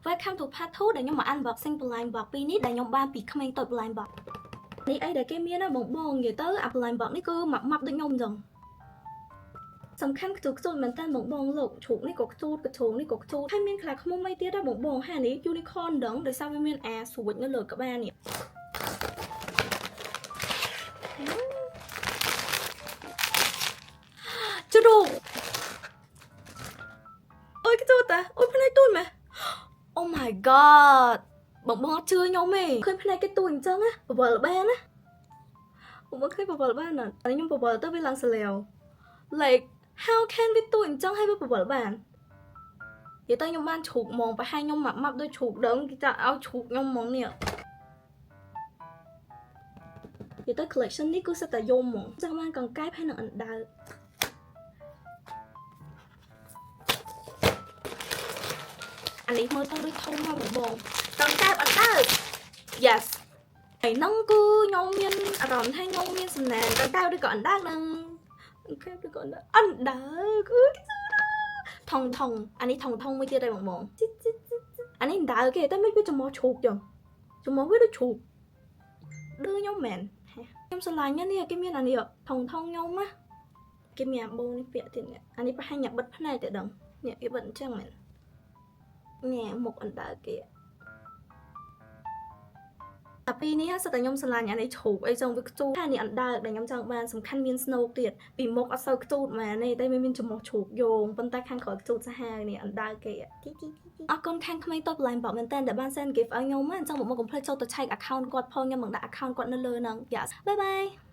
Welcome to part 2 để nhóm mà unboxing blind box pi ní để nhóm ban bị comment tội blind box. Ní ấy để cái miếng nó bong bong vậy tới blind box ní cứ mập được nhóm dần. សំខាន់គឺទូមែនតើបងបងលោកជ្រូកនេះក៏ខ្ទូតកជ្រូកនេះក៏ខ្ទូតហើយមានខ្លះខ្មុំអីទៀតដែរបងបងហានេះ unicorn ដឹងដោយសារវាមានអាស្រួចនៅលើក្បាលនេះជ្រូកអូយខ្ទូតតាអូយភ្នែកទូនមែន Oh my god បងបងអត់ជឿខ្ញុំទេឃើញភ្នែកគេទូនអញ្ចឹងណាបបលបានណាបងបងឃើញបបលបានណាតែខ្ញុំបបលទៅវាឡើងសលាវ like how can we do អញ្ចឹងឲ្យវាបបលបាននិយាយទៅខ្ញុំបានជ្រូកហ្មងប្រហែលខ្ញុំម៉ាប់ដូចជ្រូកដឹងគេចាឲ្យជ្រូកខ្ញុំហ្មងនេះនិយាយទៅ collection នេះគឺសិតតែយំហ្មងចង់បានកង្កែបហើយនឹងអណ្ដើកអានេះមើលទៅដូចធំមកបងកង្កែបអណ្ដើក yes ហើយហ្នឹងគឺខ្ញុំមានអារម្មណ៍ថាខ្ញុំមានសំណាងកង្កែបឬក៏អណ្ដើកនឹងកែបឬក៏អណ្ដើកថងថងអានេះថងថងមួយទៀតដែរបងបងអានេះអណ្ដើកគេតែមិនវាចំមកជ្រូកចឹងចំមកវាដូចជ្រូកឌឺខ្ញុំមែនខ្ញុំស្រឡាញ់នេះគេមានអានេះថងថងខ្ញុំណាគេមានអាបូនេះពាក់ទៀតនេះអានេះប្រហែលញ៉ាបិទភ្នែកតែដឹងនេះគេបិទអញ្ចឹងមែនញ៉ាមុខអណ្ដើកគេតែពីនេះសិតតែខ្ញុំស្រឡាញ់អានេះជ្រូកអីចឹងវាខ្ទូតថានេះអណ្ដើកដែលខ្ញុំចង់បានសំខាន់មានស្នូកទៀតពីមុខអត់សូវខ្ទូតមែនទេតែវាមានចំមុះជ្រូកយោងប៉ុន្តែខាងក្រោយខ្ទូតសាហាវនេះអណ្ដើកគេអរគុណខាងក្មេងតបឡាញបកមែនតើដែលបាន send gift ឲ្យខ្ញុំអញ្ចឹងមកកុំភ្លេចចូលទៅ check account គាត់ផងខ្ញុំនឹងដាក់ account គាត់នៅលើហ្នឹង Yes bye bye